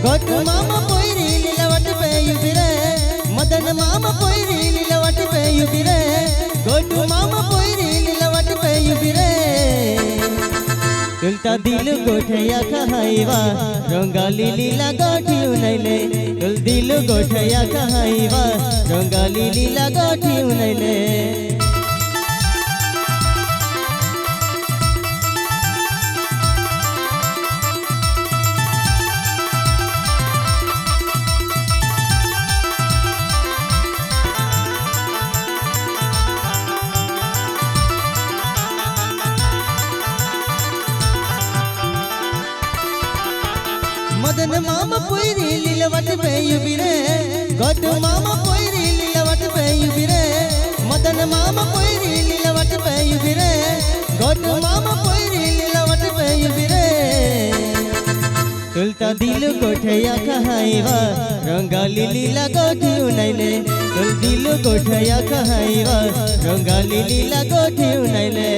गोटू मामा पोयरी लीलावट पे युबिरे मदन मामा पोयरी लीलावट पे युबिरे गोटू मामा पोयरी लीलावट पे युबिरे तुलता दिल गोठया कहाईवा रंगाली लीला गोठी उनैले तुल दिल गोठया कहाईवा रंगाली लीला गोठी उनैले मदन मामा पोयरी लीलावट पे युबिरे गोटू मामा पोयरी लीलावट पे युबिरे मदन मामा पोयरी लीलावट पे युबिरे गोटू मामा पोयरी लीलावट पे युबिरे तुलता दिल गोठया कहाईवा रंगाली लीला गोठी उनैले तुल दिल गोठया कहाईवा रंगाली लीला गोठी उनैले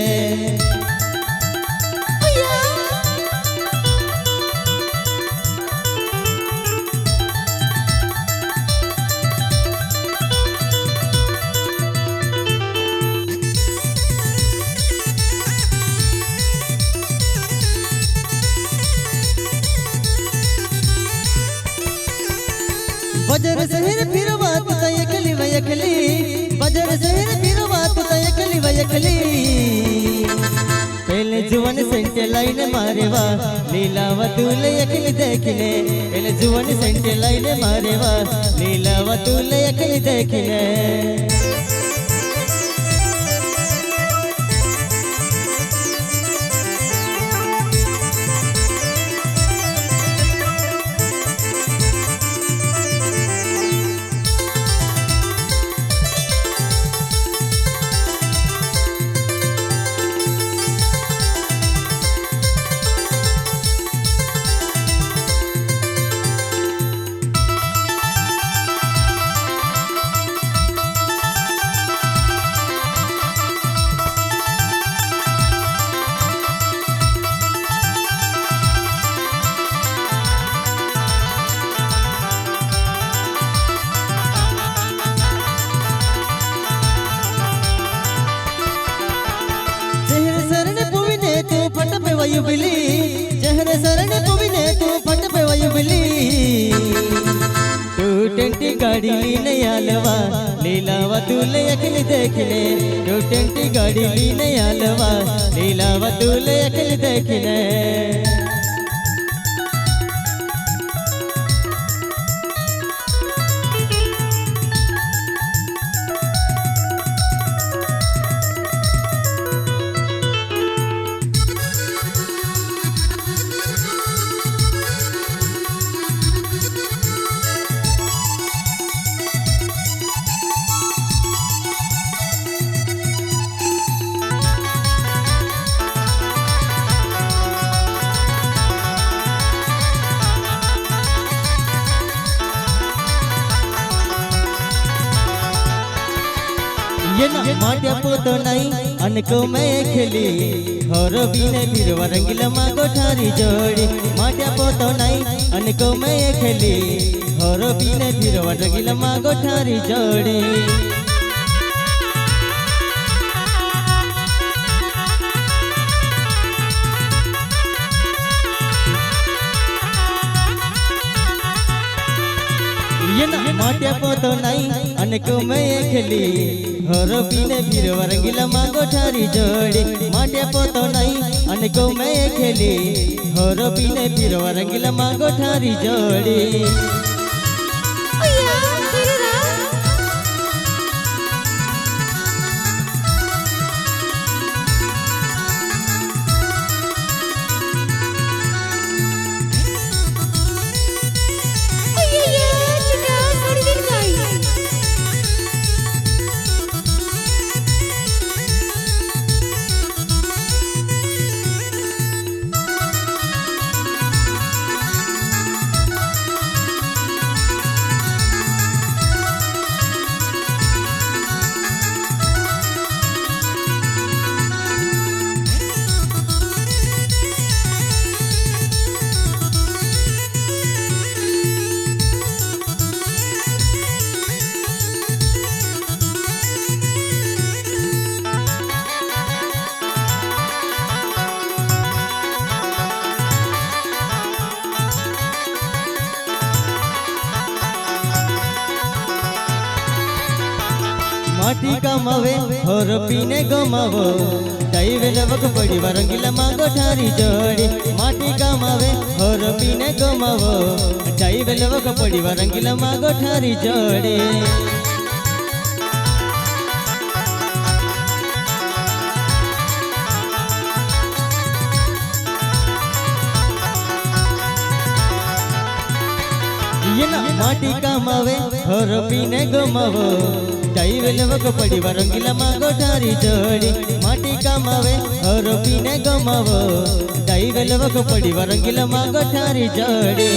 बजर शहर फिरवात तयकली वयकली बजर शहर फिरवात तयकली वयकली पहले जुवन सेंटे लाइन मारेवा लीलावतुल यकली देखने पहले जुवन सेंटे लाइन मारेवा लीलावतुल यकली देखने वयुबिली जहर शरण पुविने तू फट पे वयुबिली तू टेंटी गाड़ी लीने आलवा लीलावतुल यकली देखने तू टेंटी गाड़ी लीने आलवा लीलावतुल यकली देखने ये ना माट्या पोतो नहीं अनको मैं खेली हर बीने फिरवा रंगीला मागो ठारी जोड़ी माट्या पोतो नहीं अनको मैं खेली हर बीने फिरवा रंगीला मागो ठारी जोड़ी ये ना माट्या पोतो नहीं अनको मैं खेली हर बीने फिरवा रंगीला मागो ठारी जोड़ी माट्या पोतो नहीं अनको मैं खेली हर बीने फिरवा रंगीला मागो ठारी जोड़ी माटी कमावे और पीने गमावो टाइवेल वक पड़ी रंगीला मांगो ठारी जोड़ी माटी कमावे और पीने गमावो टाइवेल वक पड़ी रंगीला मांगो ठारी जोड़ी ये ना माटी कमावे और पीने गमावो टाइवेल वक पड़ी रंगीला मांगो ठारी जोड़ी माटी कमावे और पीने गमावो टाइवेल वक पड़ी रंगीला मांगो ठारी जोड़ी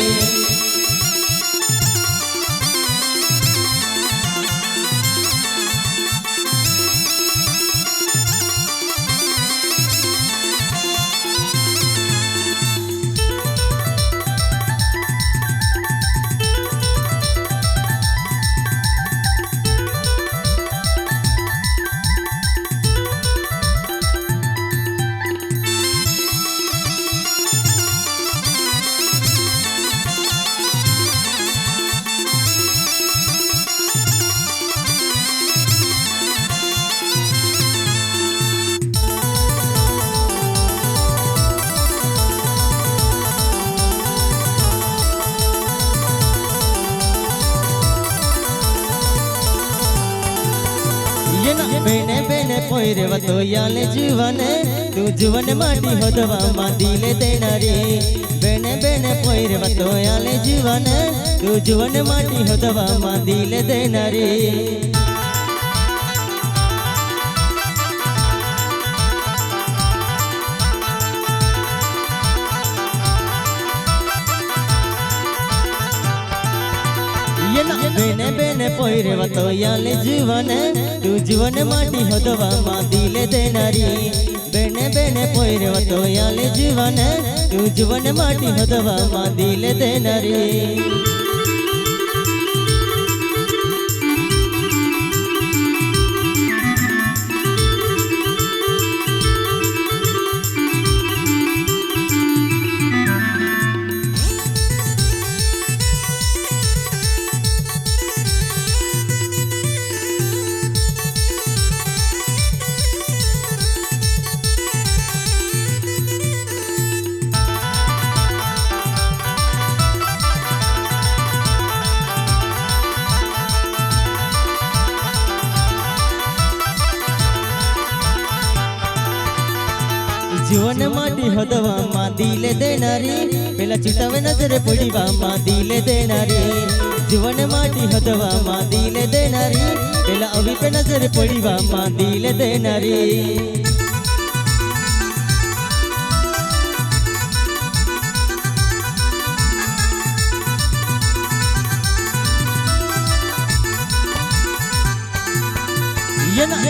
बेने बेने पोयरे वतो याले जीवने तू जीवन माटी होदवा मा दिले देनारी बेने बेने पोयरे वतो याले जीवने तू जीवन माटी होदवा मा दिले देनारी बेने बेने पोयरे वतो याले जीवने तू जीवन माटी होदवा मा दिले देनारी बेने बेने पोयरे वतो याले जीवने तू जीवन माटी होदवा मा दिले देनारी जीवन माटी होदवा मा दिले देनारी पेला चिटावे नजरे पड़ीवा मा दिले देनारी जीवन माटी होदवा मा दिले देनारी पेला अभी पे नजरे पड़ीवा मा दिले देनारी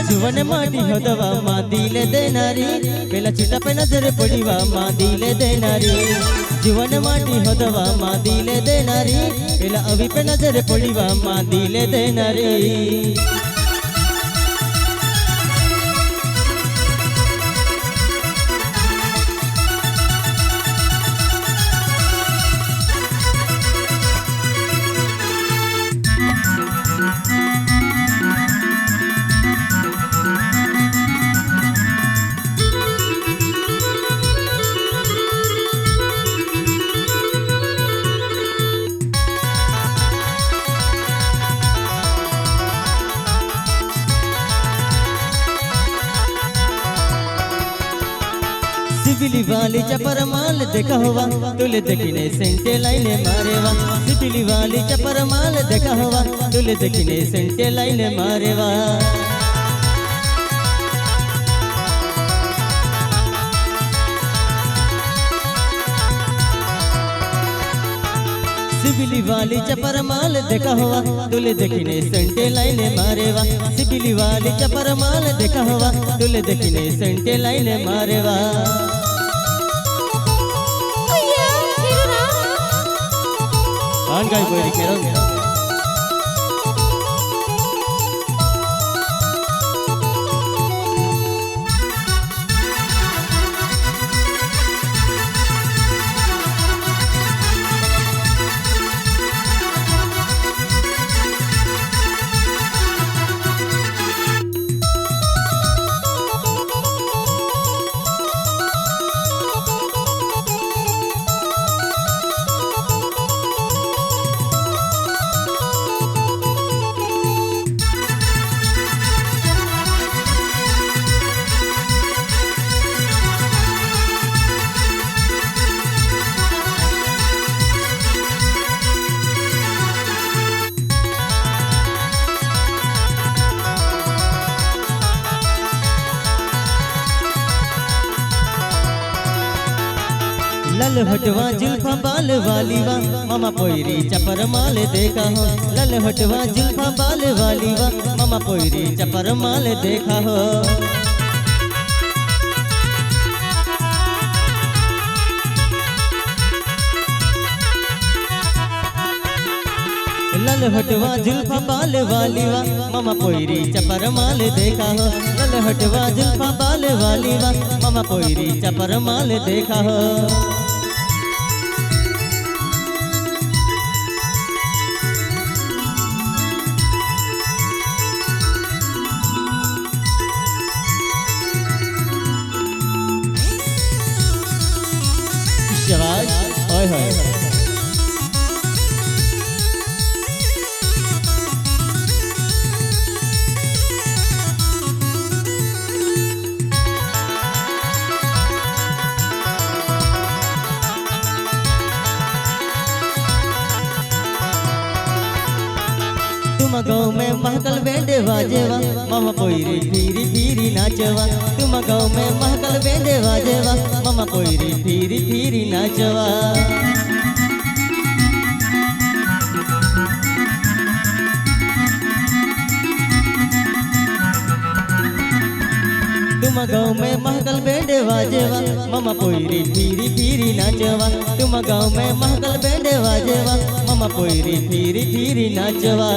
जीवन माटी होदवा मा दिले देनारी पेला चिटा पे नजर पड़ीवा मा दिले देनारी जीवन माटी होदवा मा दिले देनारी पेला अभी पे नजर पड़ीवा मा दिले देनारी सिबिली वाली चपर माल देखा हुआ तुले देखने सेंटे लाइने मारेवा सिबिली वाली चपर माल देखा हुआ तुले देखने सेंटे लाइने मारेवा सिबिली वाली चपर माल देखा हुआ तुले देखने सेंटे लाइने मारेवा सिबिली वाली चपर माल देखा हुआ तुले देखने सेंटे लाइने मारेवा Angkai boleh kerong. लाल हटवा जुल्फा बाल वालीवा मामा पोयरी चपर माल देखा हो लाल हटवा जुल्फा बाल वालीवा मामा पोयरी चपर माल देखा हो लाल हटवा जुल्फा बाल वालीवा मामा पोयरी चपर माल देखा हो लाल हटवा जुल्फा बाल वालीवा मामा पोयरी चपर माल देखा हो शाबाश ओए होए तुम गाँव में महकल बेंडे बाजेवा मामा पोयरी फिरी फिरी नाचवा तुम गाँव में महकल बेंडे बाजेवा मामा पोयरी फिरी फिरी नाचवा तुम गाँव में महकल बेंडे बाजेवा मामा पोयरी फिरी फिरी नाचवा तुम गाँव में महकल बेंडे बाजेवा मामा पोयरी फिरी फिरी नाचवा